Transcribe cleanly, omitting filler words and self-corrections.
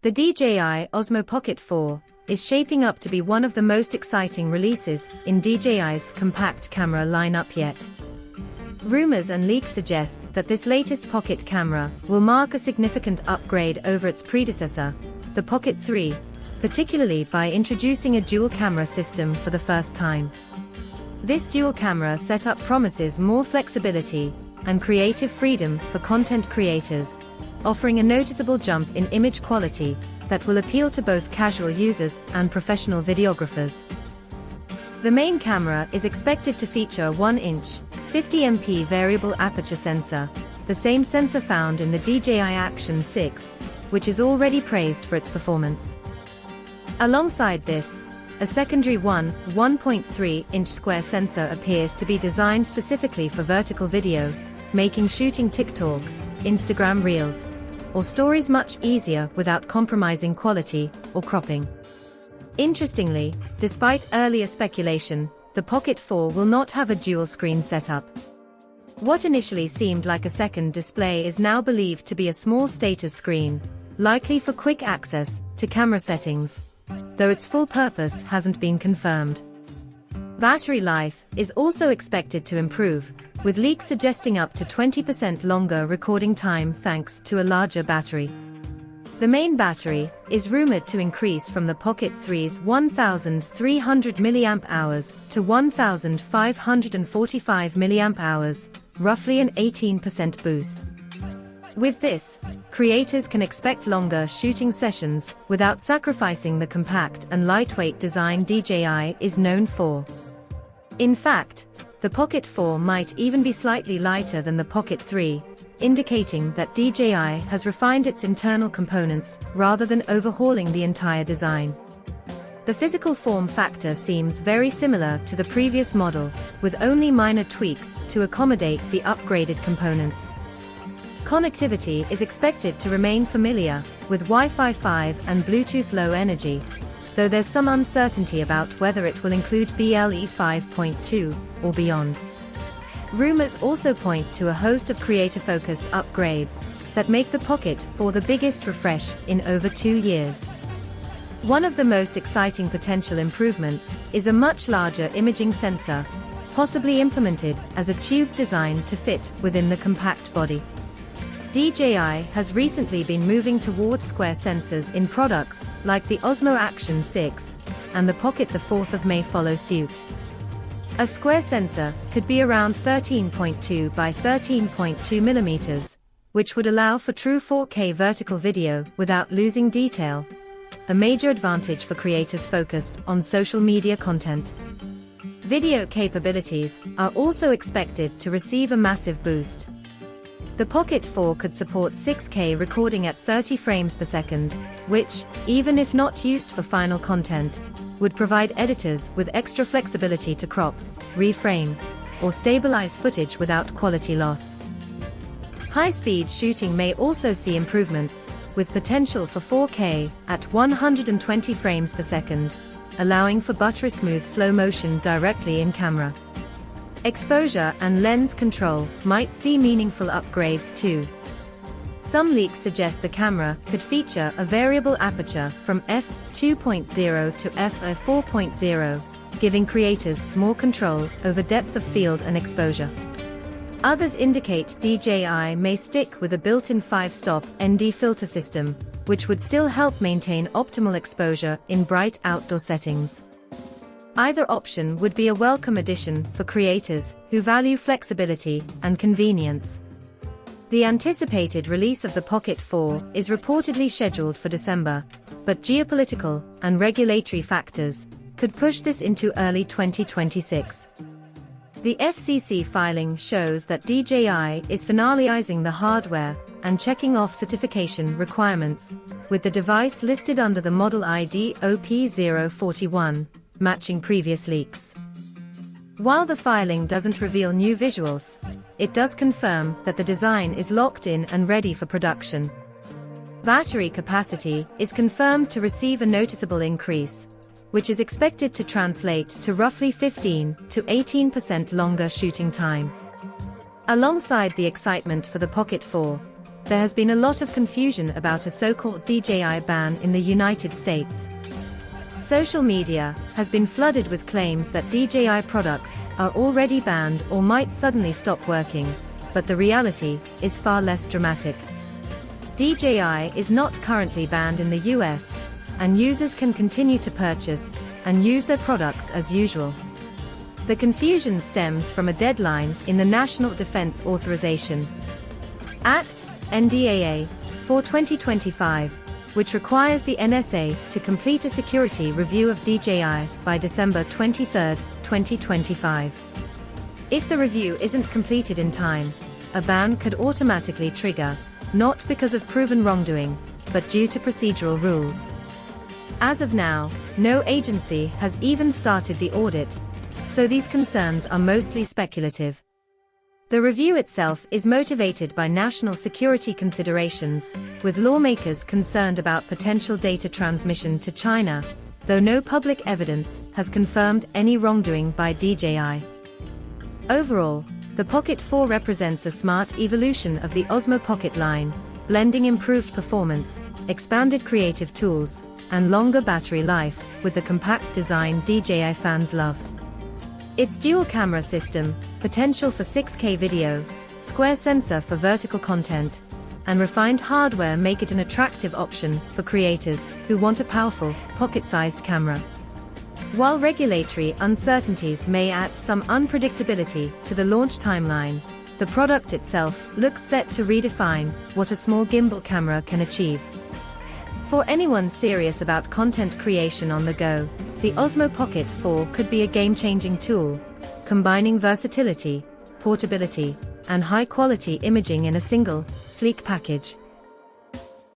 The DJI Osmo Pocket 4 is shaping up to be one of the most exciting releases in DJI's compact camera lineup yet. Rumors and leaks suggest that this latest pocket camera will mark a significant upgrade over its predecessor, the Pocket 3, particularly by introducing a dual-camera system for the first time. This dual-camera setup promises more flexibility and creative freedom for content creators, offering a noticeable jump in image quality that will appeal to both casual users and professional videographers. The main camera is expected to feature a 1-inch, 50MP variable aperture sensor, the same sensor found in the DJI Action 6, which is already praised for its performance. Alongside this, a secondary 1.3-inch square sensor appears to be designed specifically for vertical video, making shooting TikTok, Instagram Reels, or stories much easier without compromising quality or cropping. Interestingly, despite earlier speculation, the Pocket 4 will not have a dual-screen setup. What initially seemed like a second display is now believed to be a small status screen, likely for quick access to camera settings, though its full purpose hasn't been confirmed. Battery life is also expected to improve, with leaks suggesting up to 20% longer recording time thanks to a larger battery. The main battery is rumored to increase from the Pocket 3's 1,300 mAh to 1,545 mAh, roughly an 18% boost. With this, creators can expect longer shooting sessions without sacrificing the compact and lightweight design DJI is known for. In fact, the Pocket 4 might even be slightly lighter than the Pocket 3, indicating that DJI has refined its internal components rather than overhauling the entire design. The physical form factor seems very similar to the previous model, with only minor tweaks to accommodate the upgraded components. Connectivity is expected to remain familiar, with Wi-Fi 5 and Bluetooth Low Energy, though there's some uncertainty about whether it will include BLE 5.2 or beyond. Rumors also point to a host of creator-focused upgrades that make the Pocket 4 the biggest refresh in over 2 years. One of the most exciting potential improvements is a much larger imaging sensor, possibly implemented as a tube designed to fit within the compact body. DJI has recently been moving towards square sensors in products like the Osmo Action 6, and the Pocket 4 may follow suit. A square sensor could be around 13.2 by 13.2 mm, which would allow for true 4K vertical video without losing detail, a major advantage for creators focused on social media content. Video capabilities are also expected to receive a massive boost. The Pocket 4 could support 6K recording at 30 frames per second, which, even if not used for final content, would provide editors with extra flexibility to crop, reframe, or stabilize footage without quality loss. High-speed shooting may also see improvements, with potential for 4K at 120 frames per second, allowing for buttery-smooth slow motion directly in camera. Exposure and lens control might see meaningful upgrades too. Some leaks suggest the camera could feature a variable aperture from f2.0 to f4.0, giving creators more control over depth of field and exposure. Others indicate DJI may stick with a built-in 5-stop ND filter system, which would still help maintain optimal exposure in bright outdoor settings. Either option would be a welcome addition for creators who value flexibility and convenience. The anticipated release of the Pocket 4 is reportedly scheduled for December, but geopolitical and regulatory factors could push this into early 2026. The FCC filing shows that DJI is finalizing the hardware and checking off certification requirements, with the device listed under the model ID OP041, matching previous leaks. While the filing doesn't reveal new visuals, it does confirm that the design is locked in and ready for production. Battery capacity is confirmed to receive a noticeable increase, which is expected to translate to roughly 15 to 18% longer shooting time. Alongside the excitement for the Pocket 4, there has been a lot of confusion about a so-called DJI ban in the United States. Social media has been flooded with claims that DJI products are already banned or might suddenly stop working, but the reality is far less dramatic. DJI is not currently banned in the US, and users can continue to purchase and use their products as usual. The confusion stems from a deadline in the National Defense Authorization Act, NDAA, for 2025, which requires the NSA to complete a security review of DJI by December 23, 2025. If the review isn't completed in time, a ban could automatically trigger, not because of proven wrongdoing, but due to procedural rules. As of now, no agency has even started the audit, so these concerns are mostly speculative. The review itself is motivated by national security considerations, with lawmakers concerned about potential data transmission to China, though no public evidence has confirmed any wrongdoing by DJI. Overall, the Pocket 4 represents a smart evolution of the Osmo Pocket line, blending improved performance, expanded creative tools, and longer battery life with the compact design DJI fans love. Its dual camera system, potential for 6K video, square sensor for vertical content, and refined hardware make it an attractive option for creators who want a powerful, pocket-sized camera. While regulatory uncertainties may add some unpredictability to the launch timeline, the product itself looks set to redefine what a small gimbal camera can achieve. For anyone serious about content creation on the go, the Osmo Pocket 4 could be a game-changing tool, combining versatility, portability, and high-quality imaging in a single, sleek package.